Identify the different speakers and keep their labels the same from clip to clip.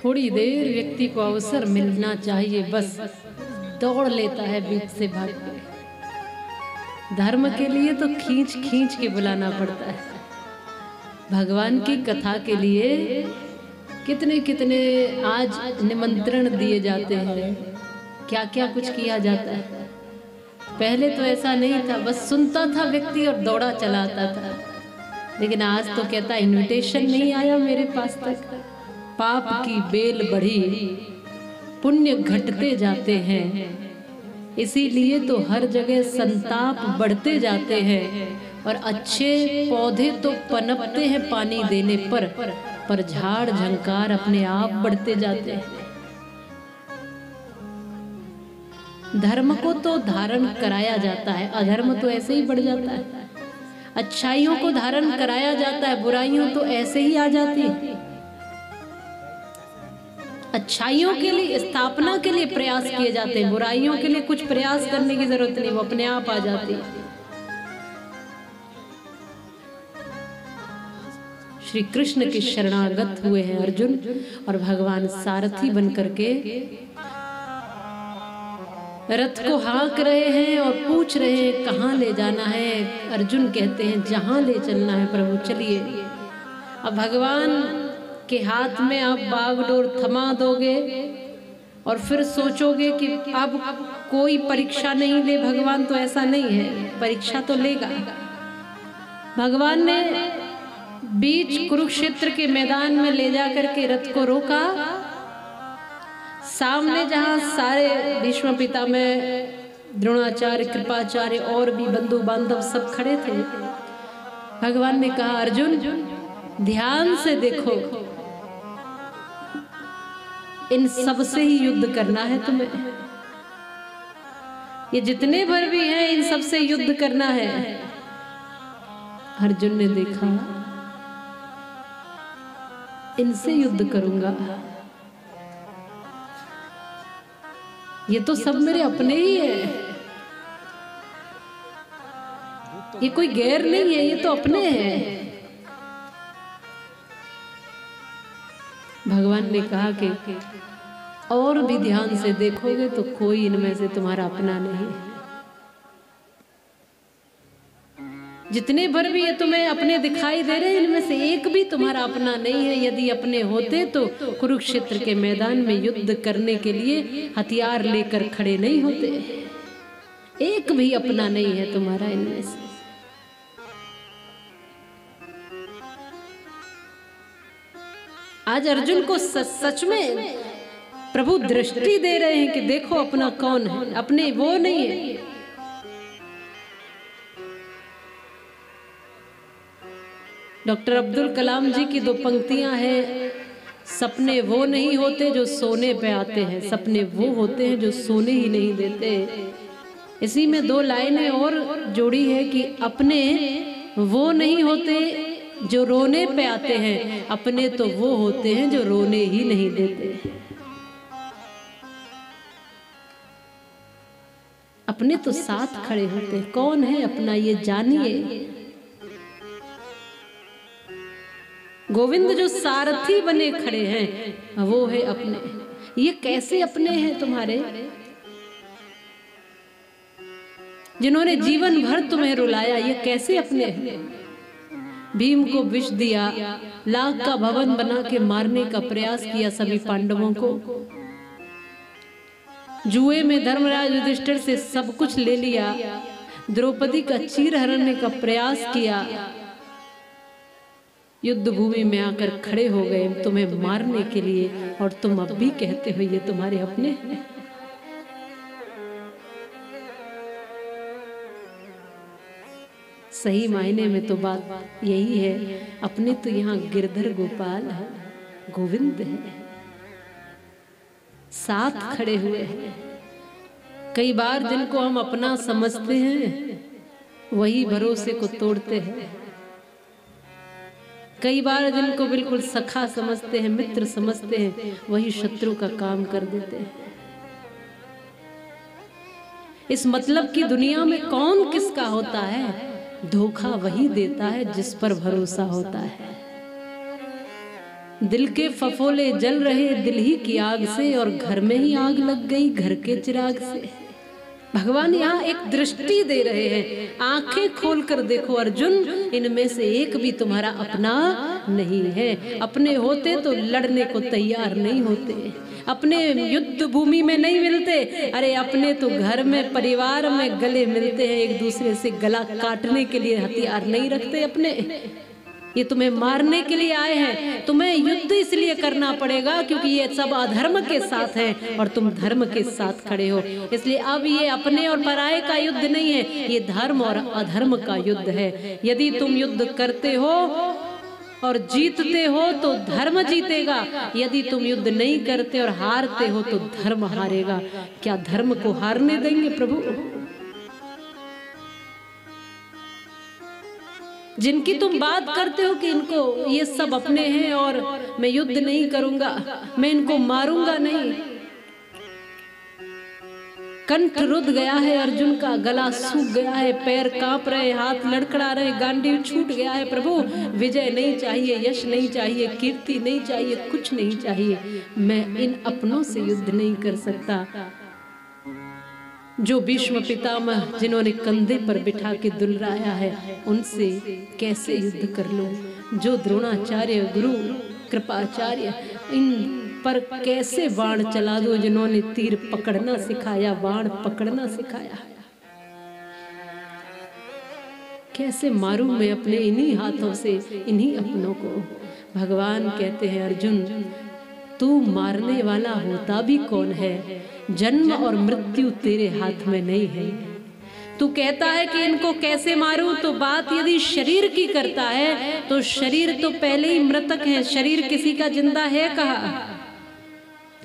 Speaker 1: थोड़ी देर व्यक्ति को अवसर मिलना चाहिए, बस दौड़ लेता है बीच से भाग के। धर्म के लिए तो खींच खींच के बुलाना पड़ता है। भगवान की कथा के लिए कितने कितने आज निमंत्रण दिए जाते हैं, क्या क्या कुछ किया जाता है। पहले तो ऐसा नहीं था, बस सुनता था व्यक्ति और दौड़ा चला आता था। लेकिन आज तो कहता इनविटेशन नहीं आया मेरे पास तक। पाप की बेल बढ़ी, पुण्य घटते जाते हैं, इसीलिए तो हर जगह संताप बढ़ते जाते हैं। और अच्छे पौधे तो पनपते हैं पानी देने पर झाड़ झंकार अपने आप बढ़ते जाते हैं। धर्म को तो धारण कराया जाता है, अधर्म तो ऐसे ही बढ़ जाता है। अच्छाइयों को धारण कराया जाता है, बुराइयों तो ऐसे ही आ जाती है। अच्छाइयों के लिए स्थापना के लिए प्रयास किए जाते हैं, बुराइयों के लिए कुछ प्रयास करने की जरूरत नहीं, वो अपने आप आ जाती है। श्री कृष्ण के शरणागत हुए हैं अर्जुन, और भगवान सारथी बनकर के रथ को हाँक रहे हैं और पूछ रहे हैं कहाँ ले जाना है। अर्जुन कहते हैं जहां ले चलना है प्रभु चलिए। अब भगवान के हाथ में आप बागडोर थमा दोगे और फिर सोचोगे कि अब कोई परीक्षा नहीं ले भगवान, तो ऐसा नहीं है, परीक्षा तो लेगा। भगवान ने बीच कुरुक्षेत्र के मैदान में ले जाकर के रथ को रोका। सामने जहां सारे भीष्म पितामह, द्रोणाचार्य, कृपाचार्य और भी बंधु बांधव सब खड़े थे, भगवान ने कहा अर्जुन ध्यान से देखो, इन सब से ही युद्ध करना है तुम्हें। ये जितने भर भी हैं इन सब से युद्ध करना है। अर्जुन ने देखा इनसे युद्ध करूंगा, ये तो सब मेरे अपने ही है, ये कोई गैर नहीं है, ये तो अपने हैं। भगवान ने कहा कि और भी ध्यान से देखोगे तो कोई इनमें से तुम्हारा अपना नहीं है। जितने भर भी ये तुम्हें अपने दिखाई दे रहे हैं इनमें से एक भी तुम्हारा अपना नहीं है। यदि अपने होते तो कुरुक्षेत्र के मैदान में युद्ध करने के लिए हथियार लेकर खड़े नहीं होते। एक भी अपना नहीं है तुम्हारा इनमें से। आज अर्जुन को सच में प्रभु दृष्टि दे रहे हैं कि देखो अपना कौन है, अपने वो नहीं है। डॉक्टर अब्दुल कलाम जी की 2 पंक्तियां हैं, सपने वो नहीं होते जो सोने पे आते हैं, सपने वो होते हैं जो सोने ही नहीं देते। इसी में 2 लाइनें और जोड़ी है कि अपने वो नहीं होते जो रोने पे आते हैं, अपने तो वो होते हैं जो रोने ही नहीं देते। अपने तो साथ खड़े होते हैं। कौन है अपना ये जानिए। गोविंद जो सारथी बने खड़े हैं वो है अपने। ये कैसे अपने हैं तुम्हारे, जिन्होंने जीवन भर तुम्हें रुलाया, ये कैसे अपने हैं। भीम को विष दिया, लाख का भवन बना के मारने का प्रयास किया सभी पांडवों को। जुए में धर्मराज युधिष्ठिर से सब कुछ ले लिया, द्रौपदी का चीर हरने का प्रयास किया। युद्ध भूमि में आकर खड़े हो गए तुम्हें मारने के लिए, और तुम अब भी कहते हो ये तुम्हारे अपने हैं। सही मायने में तो बात यही है, अपने तो यहाँ गिरधर गोपाल है, गोविंद है, साथ खड़े हुए हैं। कई बार जिनको हम अपना समझते हैं वही भरोसे को तोड़ते हैं। कई बार जिनको बिल्कुल सखा समझते हैं, मित्र समझते हैं, वही शत्रु का काम कर देते हैं। इस मतलब की दुनिया में कौन किसका होता है, धोखा वही देता है जिस पर भरोसा होता है। दिल के फफोले जल रहे दिल ही की आग से, और घर में ही आग लग गई घर के चिराग से। भगवान यहाँ एक दृष्टि दे रहे हैं, आंखें खोल कर देखो अर्जुन, इनमें से एक भी तुम्हारा अपना नहीं है। अपने होते तो लड़ने को तैयार नहीं होते, अपने युद्ध भूमि में नहीं मिलते। अरे अपने तो घर में परिवार में गले मिलते हैं, एक दूसरे से गला काटने के लिए हथियार नहीं रखते अपने। ये तुम्हें मारने के लिए आए हैं, तुम्हें युद्ध इसलिए करना पड़ेगा क्योंकि ये सब अधर्म के साथ है और तुम धर्म के साथ खड़े हो। इसलिए अब ये अपने और पराये का युद्ध नहीं है, ये धर्म और अधर्म का युद्ध है। यदि तुम युद्ध करते हो और जीतते हो तो धर्म जीतेगा, यदि तुम युद्ध नहीं करते और हारते हो तो धर्म हारेगा। क्या धर्म को हारने देंगे प्रभु? जिनकी तुम बात करते हो कि इनको ये सब अपने हैं और मैं युद्ध नहीं करूंगा, मैं इनको मारूंगा नहीं। कंठ रुध गया है अर्जुन का, गला सूख गया है, पैर कांप रहे, हाथ लड़खड़ा रहे, गांडीव छूट गया है। प्रभु विजय नहीं चाहिए, यश नहीं चाहिए, कीर्ति नहीं चाहिए, कुछ नहीं चाहिए। मैं इन अपनों से युद्ध नहीं कर सकता। जो भीष्म पितामह जिन्होंने कंधे पर बिठा के दुलराया है, उनसे कैसे युद्ध कर लूं? जो द्रोणाचार्य गुरु कृपाचार्य, इन पर कैसे बाण चला दूं? जिन्होंने तीर पकड़ना सिखाया, बाण पकड़ना सिखाया, कैसे मारूं मैं अपने इन्हीं हाथों से इन्हीं अपनों को? भगवान कहते हैं अर्जुन, तू मारने वाला होता भी कौन है? जन्म और मृत्यु तेरे हाथ में नहीं है। तू कहता है कि इनको कैसे मारूं, तो बात यदि शरीर की करता है तो शरीर तो पहले ही मृतक है। शरीर किसी का जिंदा है कहाँ?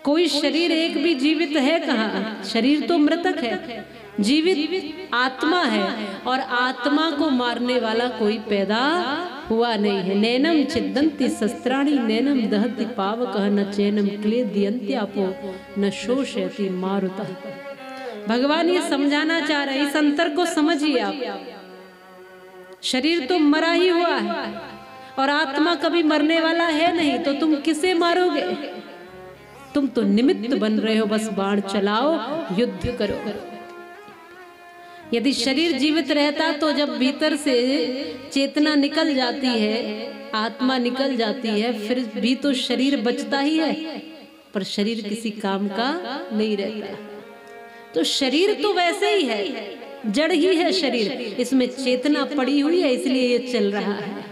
Speaker 1: कोई शरीर एक भी जीवित है कहाँ? शरीर तो मृतक है, जीवित आत्मा है, और आत्मा को मारने वाला कोई पैदा हुआ नहीं है। नैनम छिदन्ति शस्त्राणि नैनम दहति पावकः न चैनम क्लेदयन्त्यापो न शोषयति मारुतः। भगवान ये समझाना चाह रहे हैं, इस अंतर को समझिए आप। शरीर तो मरा ही हुआ है और आत्मा कभी मरने वाला है नहीं, तो तुम किसे मारोगे? तुम तो निमित्त बन रहे हो, बस बाण चलाओ, युद्ध करो। यदि शरीर जीवित रहता तो जब भीतर से चेतना निकल जाती है, आत्मा निकल जाती है, फिर भी तो शरीर बचता ही है, पर शरीर किसी काम का नहीं रहता। तो शरीर तो वैसे ही है, जड़ ही है शरीर, इसमें चेतना पड़ी हुई है, इसलिए ये चल रहा है।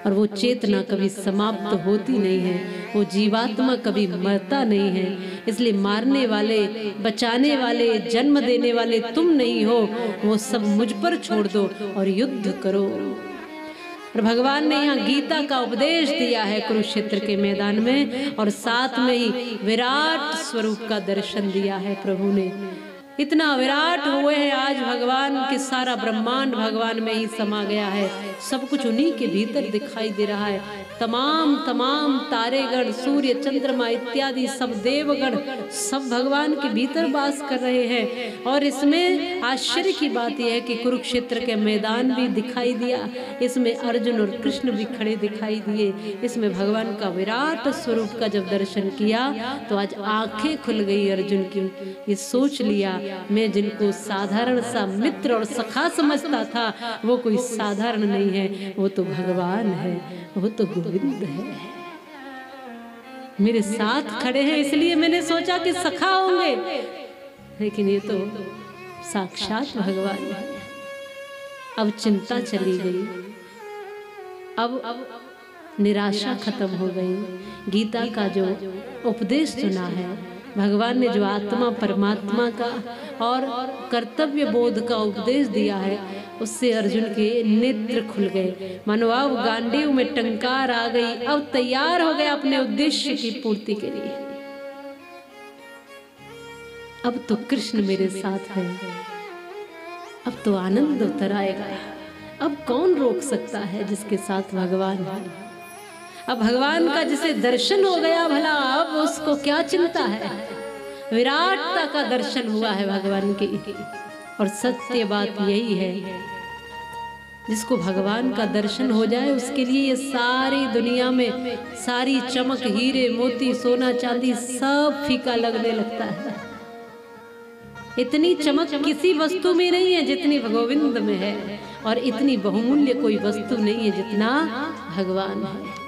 Speaker 1: और वो चेतना कभी समाप्त होती नहीं है, वो जीवात्मा कभी मरता नहीं है। इसलिए मारने वाले, बचाने वाले, जन्म देने वाले तुम नहीं हो, वो सब मुझ पर छोड़ दो और युद्ध करो। और भगवान ने यहाँ गीता का उपदेश दिया है कुरुक्षेत्र के मैदान में, और साथ में ही विराट स्वरूप का दर्शन दिया है प्रभु ने। इतना विराट हुए हैं आज भगवान कि सारा ब्रह्मांड भगवान में ही समा गया है, सब कुछ उन्हीं के भीतर दिखाई दे रहा है। तमाम तारेगण, सूर्य, चंद्रमा इत्यादि सब देवगण सब भगवान के भीतर वास कर रहे हैं। और इसमें आश्चर्य की बात यह है कि कुरुक्षेत्र के मैदान भी दिखाई दिया, इसमें अर्जुन और कृष्ण भी खड़े दिखाई दिए। इसमें भगवान का विराट स्वरूप का जब दर्शन किया तो आज आंखें खुल गई अर्जुन की। ये सोच लिया, मैं जिनको साधारण सा मित्र और सखा समझता था, वो कोई साधारण नहीं है, वो तो भगवान है, वो तो गोविंद है। मेरे साथ खड़े हैं इसलिए मैंने सोचा कि सखा होंगे, लेकिन ये तो साक्षात भगवान है। अब चिंता चली गई, अब निराशा खत्म हो गई। गीता का जो उपदेश सुना है, भगवान ने जो आत्मा परमात्मा का और कर्तव्य बोध का उपदेश दिया है, उससे अर्जुन के नेत्र खुल गए। मानो अब गांडीव में टंकार आ गई, अब तैयार हो गया अपने उद्देश्य की पूर्ति के लिए। अब तो कृष्ण मेरे साथ है, अब तो आनंद उतर आएगा। अब कौन रोक सकता है जिसके साथ भगवान है? अब भगवान का जिसे दर्शन हो गया, भला अब उसको क्या चिंता है? विराटता का दर्शन हुआ है भगवान की। और सत्य बात यही है जिसको भगवान का दर्शन हो जाए उसके लिए ये सारी दुनिया में सारी चमक, हीरे मोती, सोना चांदी सब फीका लगने लगता है। इतनी चमक किसी वस्तु में नहीं है जितनी गोविंद में है, और इतनी बहुमूल्य कोई वस्तु नहीं है जितना भगवान है।